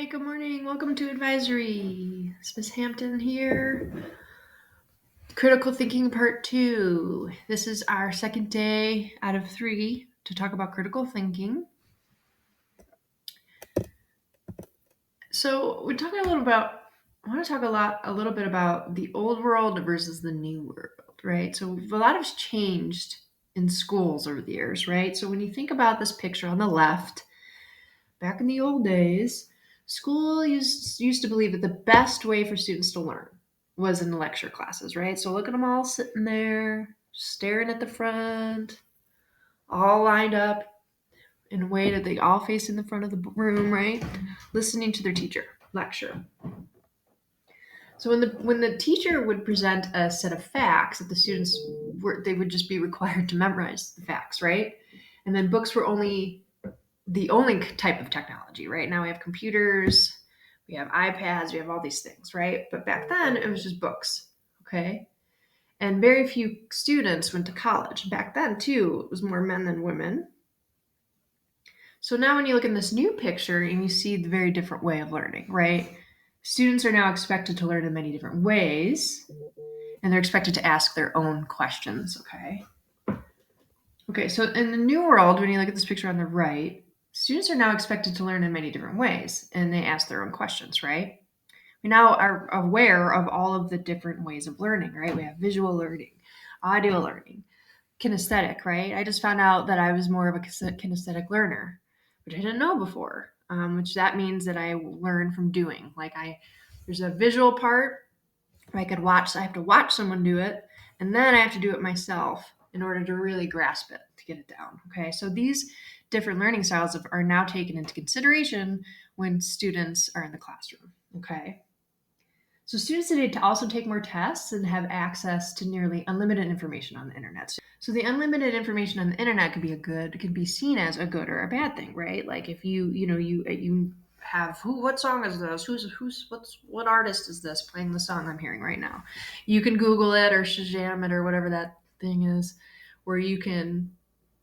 Hi, good morning. Welcome to Advisory. It's Miss Hampton here. Critical Thinking Part 2. This is our second day out of 3 to talk about critical thinking. So we're talking I want to talk a little bit about the old world versus the new world, right? So a lot has changed in schools over the years, right? So when you think about this picture on the left, back in the old days, school used to believe that the best way for students to learn was in the lecture classes, right? So look at them all sitting there, staring at the front, all lined up in a way that they all facing the front of the room, right? Listening to their teacher lecture. So when the teacher would present a set of facts that they would just be required to memorize the facts, right? And then books were the only type of technology, right? Now we have computers, we have iPads, we have all these things, right? But back then it was just books, okay? And very few students went to college. Back then, too, it was more men than women. So now when you look in this new picture and you see the very different way of learning, right? Students are now expected to learn in many different ways, and they're expected to ask their own questions, okay? Okay, so in the new world, when you look at this picture on the right, students are now expected to learn in many different ways, and they ask their own questions, right? We now are aware of all of the different ways of learning, right? We have visual learning, audio learning, kinesthetic, right? I just found out that I was more of a kinesthetic learner, which I didn't know before, which that means that I learn from doing. There's a visual part where I have to watch someone do it, and then I have to do it myself in order to really grasp it, to get it down. Okay, so these different learning styles are now taken into consideration when students are in the classroom. Okay, so students need to also take more tests and have access to nearly unlimited information on the internet. So the unlimited information on the internet could be seen as a good or a bad thing, right? Like if you have what song is this? What artist is this playing the song I'm hearing right now? You can Google it or Shazam it or whatever that thing is, where you can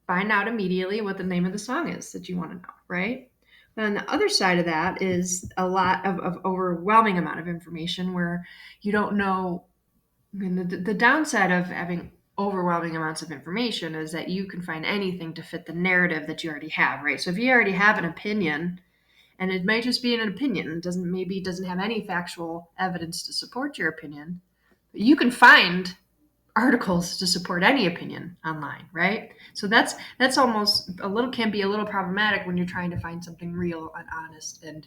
find out immediately what the name of the song is that you want to know, right? But on the other side of that is a lot of overwhelming amount of information where you don't know. I mean, the downside of having overwhelming amounts of information is that you can find anything to fit the narrative that you already have, right? So if you already have an opinion, and it might just be an opinion, it doesn't have any factual evidence to support your opinion, but you can find articles to support any opinion online, right? So that's almost can be a little problematic when you're trying to find something real and honest and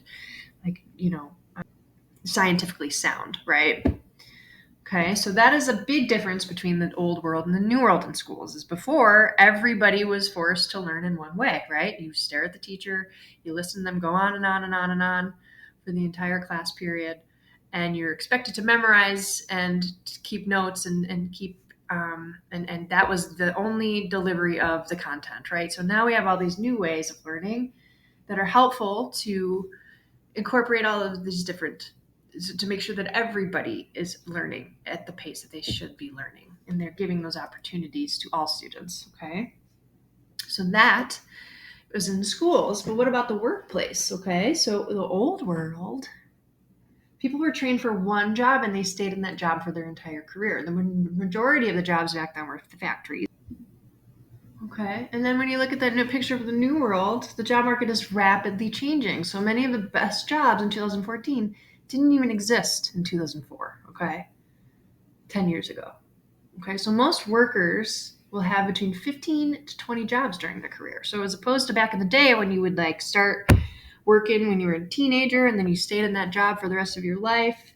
scientifically sound, right? Okay, so that is a big difference between the old world and the new world in schools. Is before everybody was forced to learn in one way, right? You stare at the teacher, you listen to them go on and on and on and on for the entire class period, and you're expected to memorize and to keep notes and keep and that was the only delivery of the content, right? So now we have all these new ways of learning that are helpful to incorporate all of these different to make sure that everybody is learning at the pace that they should be learning, and they're giving those opportunities to all students. Okay, so that was in schools, but what about the workplace? Okay, so the old world, people were trained for one job and they stayed in that job for their entire career. The majority of the jobs back then were the factories. Okay. And then when you look at that new picture of the new world, the job market is rapidly changing. So many of the best jobs in 2014 didn't even exist in 2004. Okay. 10 years ago. Okay. So most workers will have between 15 to 20 jobs during their career. So as opposed to back in the day when you would start working when you were a teenager and then you stayed in that job for the rest of your life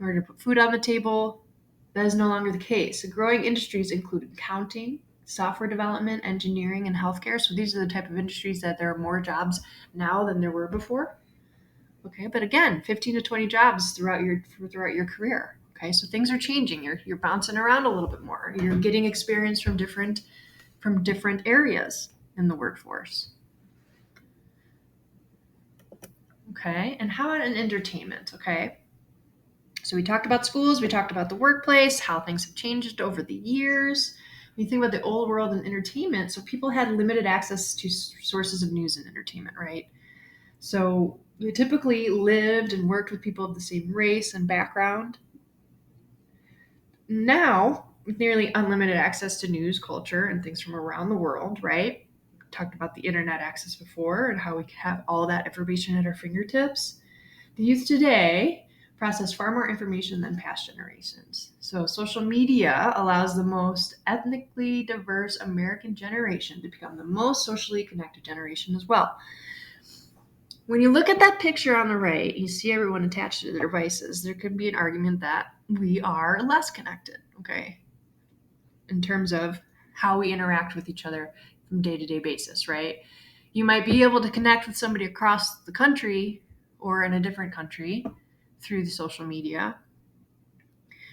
in order to put food on the table, that is no longer the case. The growing industries include accounting, software development, engineering, and healthcare. So these are the type of industries that there are more jobs now than there were before. Okay, but again, 15 to 20 jobs throughout your career. Okay, so things are changing. You're bouncing around a little bit more. You're getting experience from different areas in the workforce. Okay, and how about in entertainment? Okay, so we talked about schools, we talked about the workplace, how things have changed over the years. When you think about the old world and entertainment, so people had limited access to sources of news and entertainment, right? So You typically lived and worked with people of the same race and background. Now, with nearly unlimited access to news, culture, and things from around the world, right? Talked about the internet access before and how we can have all that information at our fingertips. The youth today process far more information than past generations. So, social media allows the most ethnically diverse American generation to become the most socially connected generation as well. When you look at that picture on the right, you see everyone attached to their devices. There could be an argument that we are less connected, okay, in terms of how we interact with each other from day to day basis, right? You might be able to connect with somebody across the country or in a different country through the social media.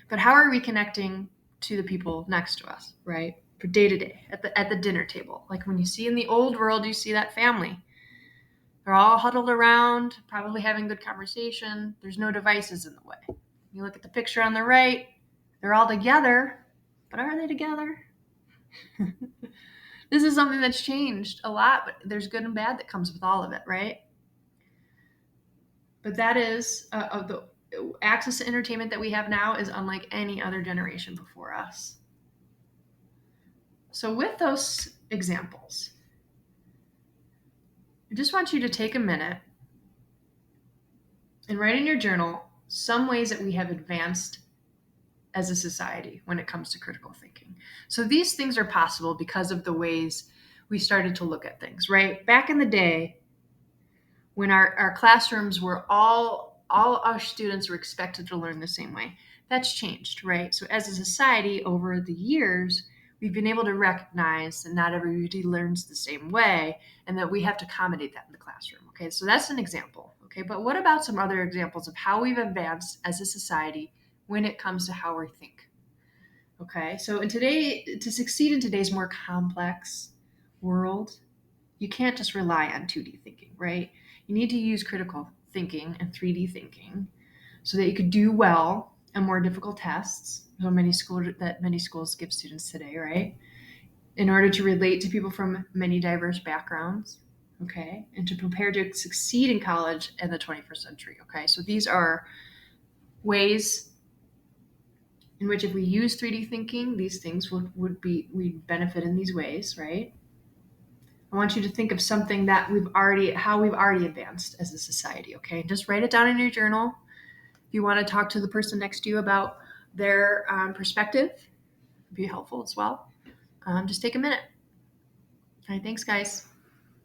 But how are we connecting to the people next to us, right? For day to day at the dinner table. Like when you see in the old world, you see that family. They're all huddled around, probably having good conversation. There's no devices in the way. You look at the picture on the right, they're all together, but are they together? This is something that's changed a lot, but there's good and bad that comes with all of it, right? But that is of the access to entertainment that we have now is unlike any other generation before us. So, with those examples, I just want you to take a minute and write in your journal some ways that we have advanced as a society when it comes to critical thinking. So these things are possible because of the ways we started to look at things, right? Back in the day, when our classrooms were all our students were expected to learn the same way. That's changed, right? So as a society over the years, we've been able to recognize that not everybody learns the same way and that we have to accommodate that in the classroom. Okay, so that's an example. Okay, but what about some other examples of how we've advanced as a society when it comes to how we think? Okay, so to succeed in today's more complex world, you can't just rely on 2D thinking, right? You need to use critical thinking and 3D thinking so that you could do well on more difficult tests. So many schools give students today, right? In order to relate to people from many diverse backgrounds, okay, and to prepare to succeed in college in the 21st century, okay. So these are ways in which if we use 3D thinking, these things we'd benefit in these ways, right? I want you to think of something that how we've already advanced as a society, okay? Just write it down in your journal. If you want to talk to the person next to you about their perspective, it'd be helpful as well. Just take a minute. All right, thanks, guys.